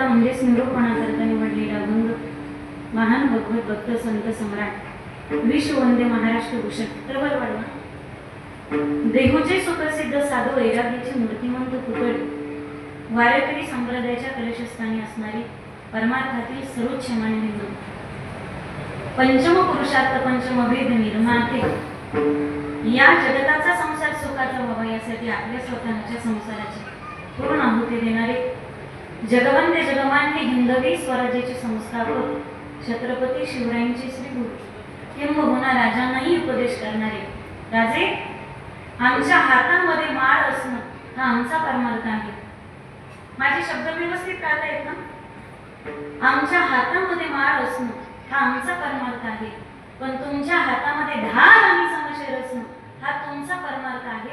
करता म्हणजेच निरूपणा करता निवडलेला अभंग महान भगवत भक्त संत सम्राट विश्व वंदे महाराष्ट्र भूषण प्रबल वाढवा देहूचे सुप्रसिद्ध साधू वैराग्याचे मूर्तिमंत पुतळे वारकरी संप्रदायाच्या कलशस्थानी असणारी परमार्थातील सर्वोच्च मान्य हिंदू पंचम पुरुषार्थ पंचम भेद निर्माते या जगताचा संसार सुखाचा व्हावा यासाठी आपल्या स्वतःच्या संसाराची पूर्ण आहुती देणारे जगवंदे जगमान्य हिंदवी स्वराज्याचे संस्थापक छत्रपती शिवरायांचे श्री गुरु किंबहुना राजांनाही उपदेश करणारे राजे, आमच्या हातामध्ये माळ असणं हा आमचा परमार्थ आहे. माझे शब्द व्यवस्थित काढता येत ना? आमच्या हातामध्ये माळ असणं हा आमचा परमार्थ आहे, पण तुमच्या हातामध्ये धार आणि समशेर असणं हा तुमचा परमार्थ आहे.